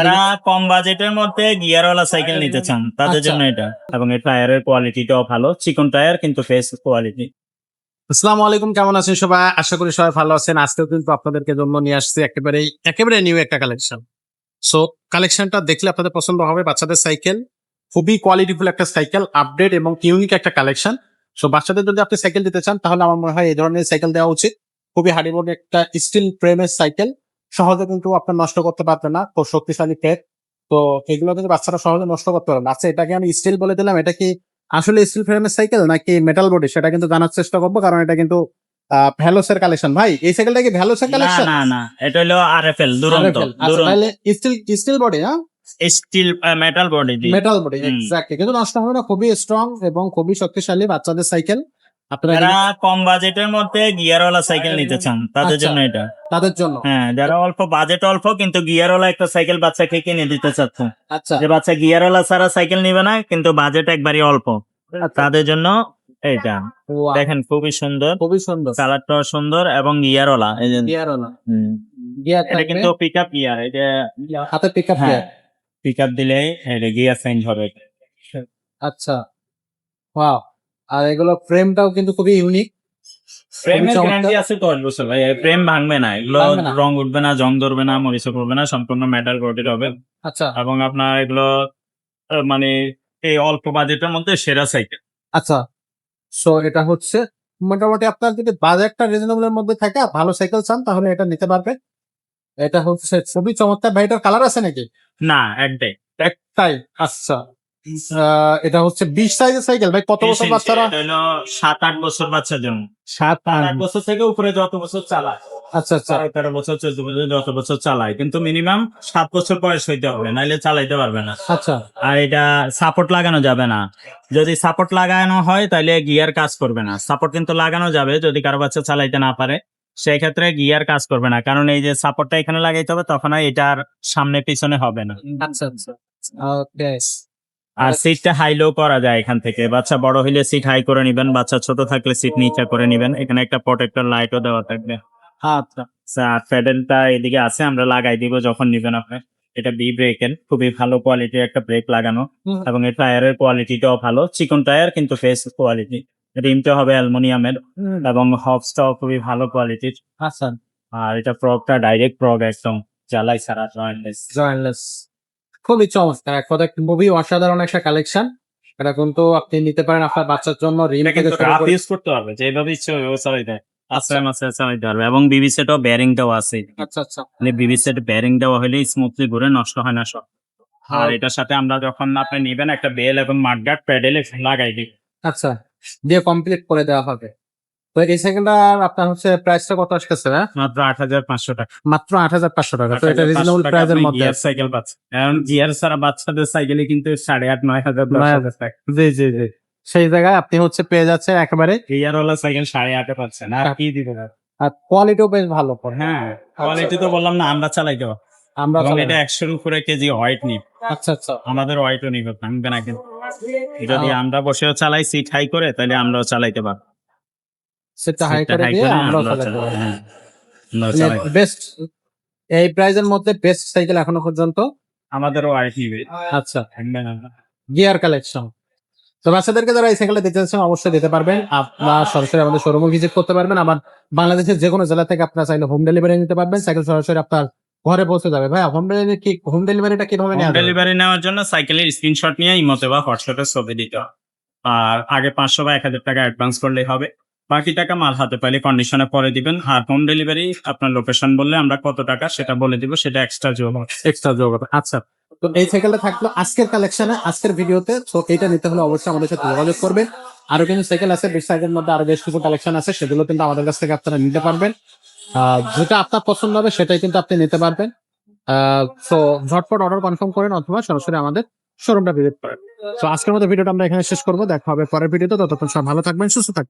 যারা কম বাজেটের মধ্যে গিয়ারওয়ালা সাইকেল নিতে চান তাদের আচ্ছা। জন্য এটা, এবং এই টায়ারের কোয়ালিটিটাও ভালো, চিকন টায়ার কিন্তু ফেস কোয়ালিটি। আসসালামু আলাইকুম, কেমন আছেন সবাই? আশা করি সবাই ভালো আছেন। আজকেও কিন্তু আপনাদেরকে জন্য নিয়ে আসছি একেবারে নিউ একটা কালেকশন। সো কালেকশনটা দেখলে আপনাদের পছন্দ হবে। বাচ্চাদের সাইকেল, খুবই কোয়ালিটিফুল একটা সাইকেল, আপডেট এবং ইউনিক একটা কালেকশন। সো বাচ্চাদের যদি আপনি সাইকেল দিতে চান তাহলে আমার মনে হয় এই ধরনের সাইকেল দেওয়া উচিত। খুবই হার্ডিবোর্ড একটা স্টিল ফ্রেমের সাইকেল, সহজে কিন্তু আপনার নষ্ট করতে পারবে না, খুব শক্তিশালী ফ্রেম। তো এগুলো কিন্তু বাচ্চারা সহজে নষ্ট করতে পারবে না। আচ্ছা, এটাকে আমি স্টিল বলে দিলাম, এটা কি আসলে স্টিল ফ্রেমের সাইকেল নাকি মেটাল বডি, সেটা কিন্তু জানার চেষ্টা করবো, কারণ এটা কিন্তু ভ্যালোসের কালেকশন। ভাই, এই সাইকেলটা কি ভ্যালোসের না কালেকশন? না না, এটা হলো আরএফএল দুরন্ত। আচ্ছা, তাহলে স্টিল স্টিল বডি, হ্যাঁ, স্টিল মেটাল বডি দিয়ে। মেটাল বডি, হুম। এক্স্যাক্টলি, কিন্তু নষ্ট হবে না, খুবই স্ট্রং এবং খুবই শক্তিশালী বাচ্চাদের সাইকেল। আপনারা যারা কম বাজেটের মধ্যে গিয়ারওয়ালা সাইকেল নিতে চান তাদের আচ্ছা। জন্য এটা। তাদের জন্য, হ্যাঁ, যারা অল্প বাজেট অল্প কিন্তু গিয়ারওয়ালা একটা সাইকেল বাচ্চাকে কিনে দিতে চাচ্ছে, আচ্ছা, যে বাচ্চা গিয়ারওয়ালা ছাড়া সাইকেল নিবে না কিন্তু বাজেট একবারই অল্প, আচ্ছা। তাদের জন্য এইটা। Wow, দেখেন খুবই সুন্দর, খুবই সুন্দর কালারটাও সুন্দর এবং গিয়ারওয়ালা। এই যে গিয়ারওয়ালা, হুম। গিয়ার এটা থাকবে, কিন্তু পিক আপ গিয়ার, এটা হাতে পিকআপ হ্যাঁ গিয়ার। পিক আপ দিলেই এটা গিয়ার চেঞ্জ হবে। আচ্ছা, ওয়াও। আর এগুলো ফ্রেমটাও কিন্তু খুবই ইউনিক। ফ্রেমের চমৎকার। গ্যারান্টি আছে 10 বছর ভাই, ফ্রেম ভাঙবে না, এগুলো ভাঙবে না। রং উঠবে না, জং ধরবে না, মরিচা করবে না, সম্পূর্ণ মেটাল বডির হবে। আচ্ছা, এবং আপনার এগুলো মানে এই অল্প বাজেটের মধ্যে সেরা সাইকেল। আচ্ছা। সো এটা হচ্ছে মোটামুটি আপনার যদি বাজেটটা রিজনেবল এর মধ্যে থাকে, আর ভালো সাইকেল চান, তাহলে এটা নিতে পারবে। এটা হচ্ছে খুবই চমৎকার। ভাই, এটার কালার আছে নাকি? না, একটাই। একটাই। আচ্ছা, এটা হচ্ছে 20 সাইজের সাইকেল। ভাই, কত বছর বাচ্চারা? এটা হলো 7-8 বছর বাচ্চার জন্য। 7-8 8 বছর থেকে উপরে যত বছর চালায়, আচ্ছা, আচ্ছা, 13 বছর 14 বছর যত বছর চালায়, কিন্তু মিনিমাম 7 বছর বয়স হইতে হবে, নাইলে চালাইতে পারবে না। আচ্ছা, আর এটা সাপোর্ট লাগানো যাবে না। যদি সাপোর্ট লাগানো হয় তাহলে গিয়ার কাজ করবে না। সাপোর্ট কিন্তু লাগানো যাবে যদি কারো বাচ্চা চালাইতে না পারে, সেই ক্ষেত্রে গিয়ার কাজ করবে না, কারণ এই যে সাপোর্টটা এখানে লাগাইতে হবে, তখন আর এটার সামনে পিছনে হবে না। আচ্ছা, আচ্ছা। ওকে। আর সিটটা হাই লো করা যায় এখান থেকে। বাচ্চা বড় হইলে সিট হাই করে নিবেন, বাচ্চা ছোট থাকলে সিট নিচে করে নিবেন। এখানে একটা প্রোটেক্টর লাইটও দেওয়া থাকবে। আচ্ছা, আর প্যাডেলটা এদিকে আছে, আমরা লাগাই দিব যখন নিবেন আপনি। এটা বি ব্রেকের, খুবই ভালো কোয়ালিটির একটা ব্রেক লাগানো, হুম, এবং এই টায়ারের কোয়ালিটিটাও ভালো, চিকন টায়ার কিন্তু ফেস কোয়ালিটি। রিমটা হবে অ্যালুমিনিয়ামের, হুম, এবং হবসটাও খুবই ভালো কোয়ালিটির। আচ্ছা। আর এটা প্রগটা ডাইরেক্ট প্রগ, একদম জ্বালাই ছাড়া জয়েন্টলেস। জয়েন্টলেস, খুবই চমৎকার। এক কথা, খুবই অসাধারণ একটা কালেকশন। এটা কিন্তু আপনি নিতে পারেন আপনার বাচ্চার জন্য। রিম এটা থেকে কিন্তু শুরু রাফ করে, ইউজ করতে পারবে, যেভাবে ইচ্ছে ওইভাবে চালাইতে আশ্রয় মাসে চালাইতে পারবে। এবং বিবি সেটও ব্যারিংটাও আছে, আচ্ছা, আচ্ছা, মানে বিবি সেট ব্যারিং দেওয়া হলে স্মুথলি ঘুরে, নষ্ট হয় না সব। আর হ্যাঁ, এটার সাথে আমরা যখন আপনি নিবেন একটা বেল এবং মাডগার্ড প্যাডেল লাগাই দিই। আচ্ছা, দিয়ে কমপ্লিট করে দেওয়া হবে। তো এই সেকেন্ডটার আপনার হচ্ছে প্রাইসটা কত আসতেছে? হ্যাঁ, মাত্র 8,500 টাকা। মাত্র 8,500 টাকা। তো এটা রিজনেবল প্রাইসের মধ্যে। গিয়ার সাইকেল পাচ্ছে, কারণ গিয়ার ছাড়া বাচ্চাদের সাইকেলে কিন্তু 8,500 9,000 10,000 টাকা। জি, জি, জি। সেই জায়গায় আপনি হচ্ছে পেয়ে যাচ্ছেন একেবারে, গিয়ার ওয়ালা সাইকেল 8,500 পাচ্ছেন, আর কি দিতে পারবে? আর কোয়ালিটিও বেশ ভালো। হ্যাঁ, কোয়ালিটি তো বললাম না, আমরা চালাইতে পারবো। আমরা এবং চালাই। এটা 100 উপরে কেজি ওয়েট নিব, আচ্ছা, আচ্ছা। আমাদের ওয়েটও নিব, ভাঙবে না কিন্তু। যদি আমরা বসেও চালাই সিট হাই করে, তাহলে আমরাও চালাইতে পারবো। সেটা হাই সিটটা করে হাই দিয়ে করে আমরাও আমরাও চালাতে পারবো। হ্যাঁ, আমরাও চালাই। বেস্ট, এই প্রাইজের মধ্যে বেস্ট সাইকেল এখনো পর্যন্ত। আমাদেরও ওয়েট নিবে, আচ্ছা, ভাঙবে না। Gear collection. তো বাচ্চাদেরকে যারা এই সাইকেলটা দিতে চাচ্ছেন অবশ্যই দিতে পারবেন। আপনার সরাসরি আমাদের শোরুমে ভিজিট করতে পারবেন। আবার বাংলাদেশের যে কোনো জেলা থেকে আপনার চাইলে হোম ডেলিভারি নিতে পারবেন। সাইকেল সরাসরি আপনার ঘরে পৌঁছে যাবে। ভাই, হোম ডেলিভারিটা কিভাবে হোম নেওয়া যাবে? ডেলিভারি নেওয়ার জন্য সাইকেলের স্ক্রিনশট নিয়ে ইমোতে বা হোয়াটসঅ্যাপে ছবি দিতে হবে। আর আগে 500 বা 1,000 টাকা অ্যাডভান্স করলেই হবে, বাকি টাকা মাল হাতে পাইলে কন্ডিশনে পরে দিবেন। আর হোম ডেলিভারি আপনার লোকেশন বললে আমরা কত টাকা সেটা বলে দিব, সেটা এক্সট্রা যোগ হবে। এক্সট্রা যোগ হবে। আচ্ছা, তো এই সাইকেলটা থাকলো আজকের কালেকশনে, আজকের ভিডিওতে। তো এইটা নিতে হলে অবশ্যই আমাদের সাথে যোগাযোগ করবেন। আরো কিন্তু সাইকেল আছে, বেশ সাইকেলের মধ্যে আরো বেশ কিছু কালেকশন আছে, সেগুলো কিন্তু আমাদের কাছ থেকে আপনারা নিতে পারবেন। যেটা আপনার পছন্দ হবে সেটাই কিন্তু আপনি নিতে পারবেন। তো ঝটপট অর্ডার কনফার্ম করেন অথবা সরাসরি আমাদের শোরুমটা ভিজিট করেন। তো আজকের মতো ভিডিওটা আমরা এখানে শেষ করবো। দেখা হবে পরের ভিডিওতে। ততক্ষণ সব ভালো থাকবেন, সুস্থ থাকবেন।